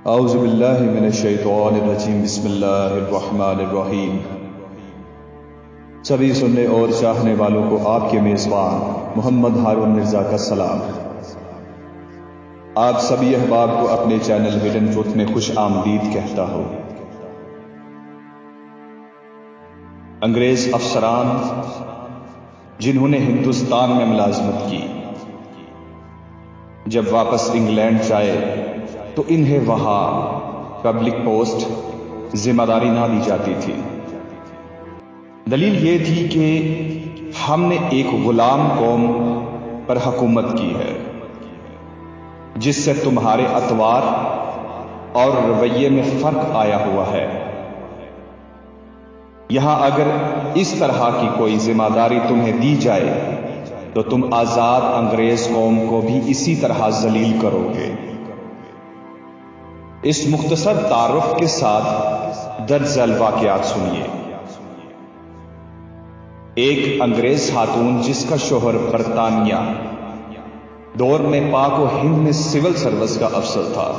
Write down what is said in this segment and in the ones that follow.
اعوذ باللہ من الشیطان الرجیم بسم اللہ الرحمن الرحیم۔ سبھی سننے اور چاہنے والوں کو آپ کے میزبان محمد ہارون مرزا کا سلام۔ آپ سبھی احباب کو اپنے چینل ہڈن ٹروتھ میں خوش آمدید کہتا ہوں۔ انگریز افسران جنہوں نے ہندوستان میں ملازمت کی، جب واپس انگلینڈ جائے تو انہیں وہاں پبلک پوسٹ ذمہ داری نہ دی جاتی تھی۔ دلیل یہ تھی کہ ہم نے ایک غلام قوم پر حکومت کی ہے جس سے تمہارے اطوار اور رویے میں فرق آیا ہوا ہے۔ یہاں اگر اس طرح کی کوئی ذمہ داری تمہیں دی جائے تو تم آزاد انگریز قوم کو بھی اسی طرح ذلیل کرو گے۔ اس مختصر تعارف کے ساتھ درج ذیل واقعات سنیے۔ ایک انگریز خاتون جس کا شوہر برطانیہ دور میں پاک و ہند میں سول سروس کا افسر تھا۔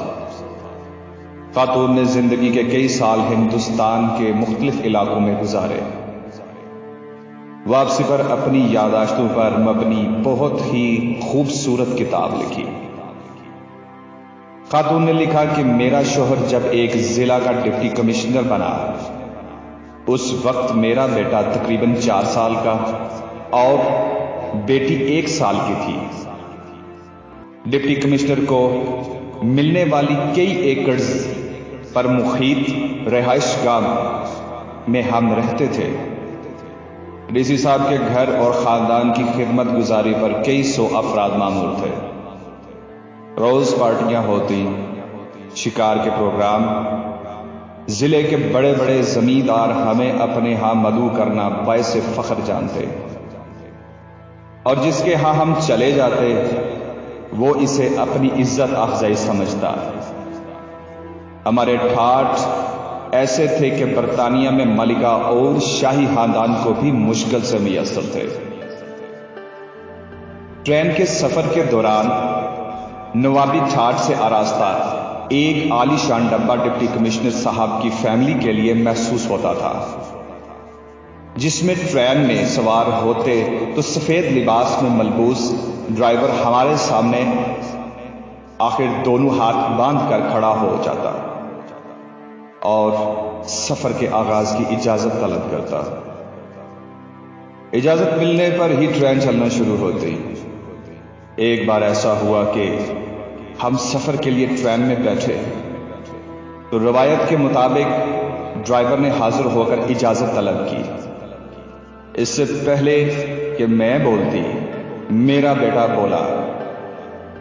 خاتون نے زندگی کے کئی سال ہندوستان کے مختلف علاقوں میں گزارے۔ واپسی پر اپنی یادداشتوں پر مبنی بہت ہی خوبصورت کتاب لکھی۔ خاتون نے لکھا کہ میرا شوہر جب ایک ضلع کا ڈپٹی کمشنر بنا، اس وقت میرا بیٹا تقریباً 4 سال کا اور بیٹی 1 سال کی تھی۔ ڈپٹی کمشنر کو ملنے والی کئی ایکڑز پر محیط رہائش گاہ میں ہم رہتے تھے۔ ڈی سی صاحب کے گھر اور خاندان کی خدمت گزاری پر کئی سو افراد مامور تھے۔ روز پارٹیاں ہوتی، شکار کے پروگرام، ضلع کے بڑے بڑے زمیندار ہمیں اپنے ہاں مدعو کرنا باعث فخر جانتے، اور جس کے ہاں ہم چلے جاتے وہ اسے اپنی عزت افزائی سمجھتا۔ ہمارے ٹھاٹھ ایسے تھے کہ برطانیہ میں ملکہ اور شاہی خاندان کو بھی مشکل سے میسر تھے۔ ٹرین کے سفر کے دوران نوابی ٹھاٹھ سے آراستہ ایک عالی شان ڈبہ ڈپٹی کمشنر صاحب کی فیملی کے لیے محسوس ہوتا تھا، جس میں ٹرین میں سوار ہوتے تو سفید لباس میں ملبوس ڈرائیور ہمارے سامنے آخر دونوں ہاتھ باندھ کر کھڑا ہو جاتا اور سفر کے آغاز کی اجازت طلب کرتا۔ اجازت ملنے پر ہی ٹرین چلنا شروع ہوتی۔ ایک بار ایسا ہوا کہ ہم سفر کے لیے ٹرین میں بیٹھے تو روایت کے مطابق ڈرائیور نے حاضر ہو کر اجازت طلب کی۔ اس سے پہلے کہ میں بولتی میرا بیٹا بولا،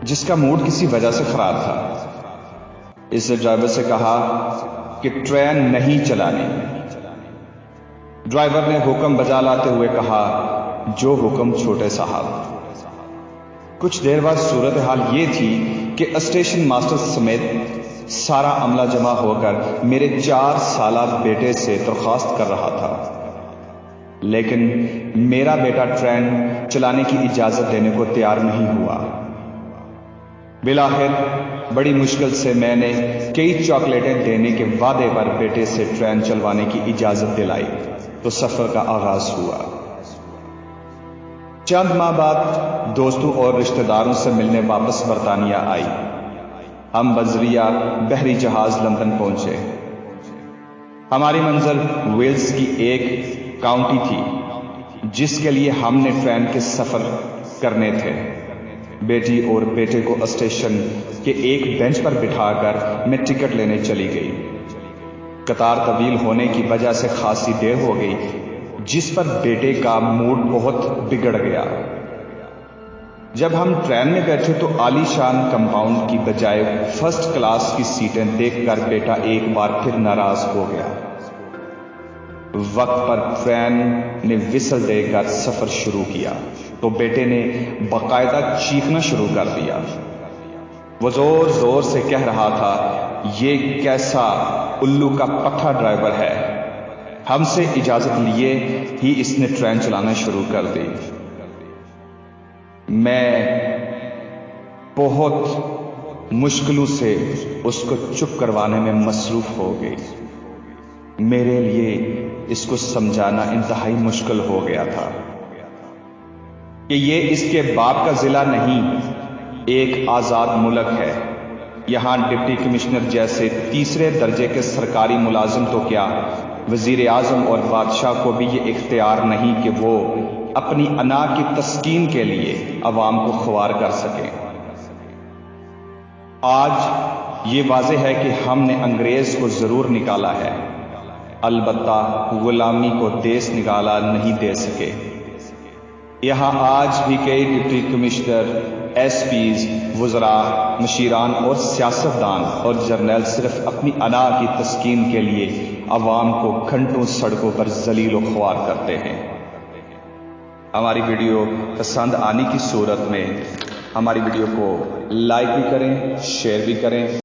جس کا موڈ کسی وجہ سے خراب تھا۔ اس نے ڈرائیور سے کہا کہ ٹرین نہیں چلانی۔ ڈرائیور نے حکم بجا لاتے ہوئے کہا، جو حکم چھوٹے صاحب۔ کچھ دیر بعد صورتحال یہ تھی کہ اسٹیشن ماسٹر سمیت سارا عملہ جمع ہو کر میرے 4 سالہ بیٹے سے درخواست کر رہا تھا، لیکن میرا بیٹا ٹرین چلانے کی اجازت دینے کو تیار نہیں ہوا۔ بالآخر بڑی مشکل سے میں نے کئی چاکلیٹیں دینے کے وعدے پر بیٹے سے ٹرین چلوانے کی اجازت دلائی تو سفر کا آغاز ہوا۔ چند ماہ بعد دوستوں اور رشتہ داروں سے ملنے واپس برطانیہ آئی۔ ہم بذریعہ بحری جہاز لندن پہنچے۔ ہماری منزل ویلز کی ایک کاؤنٹی تھی جس کے لیے ہم نے ٹرین کے سفر کرنے تھے۔ بیٹی اور بیٹے کو اسٹیشن کے ایک بینچ پر بٹھا کر میں ٹکٹ لینے چلی گئی۔ قطار طویل ہونے کی وجہ سے خاصی دیر ہو گئی، جس پر بیٹے کا موڈ بہت بگڑ گیا۔ جب ہم ٹرین میں بیٹھے تو عالی شان کمپاؤنڈ کی بجائے فرسٹ کلاس کی سیٹیں دیکھ کر بیٹا ایک بار پھر ناراض ہو گیا۔ وقت پر ٹرین نے وسل دے کر سفر شروع کیا تو بیٹے نے باقاعدہ چیخنا شروع کر دیا۔ وہ زور زور سے کہہ رہا تھا، یہ کیسا الو کا پٹھا ڈرائیور ہے۔ ہم سے اجازت لیے ہی اس نے ٹرین چلانا شروع کر دی۔ میں بہت مشکلوں سے اس کو چپ کروانے میں مصروف ہو گئی۔ میرے لیے اس کو سمجھانا انتہائی مشکل ہو گیا تھا کہ یہ اس کے باپ کا ضلع نہیں، ایک آزاد ملک ہے۔ یہاں ڈپٹی کمشنر جیسے تیسرے درجے کے سرکاری ملازم تو کیا، وزیر اعظم اور بادشاہ کو بھی یہ اختیار نہیں کہ وہ اپنی انا کی تسکین کے لیے عوام کو خوار کر سکیں۔ آج یہ واضح ہے کہ ہم نے انگریز کو ضرور نکالا ہے، البتہ غلامی کو دیس نکالا نہیں دے سکے۔ یہاں آج بھی کئی ڈپٹی کمشنر، ایس پیز، وزراء، مشیران اور سیاستدان اور جرنیل صرف اپنی انا کی تسکین کے لیے عوام کو گھنٹوں سڑکوں پر ذلیل و خوار کرتے ہیں۔ ہماری ویڈیو پسند آنے کی صورت میں ہماری ویڈیو کو لائک بھی کریں، شیئر بھی کریں۔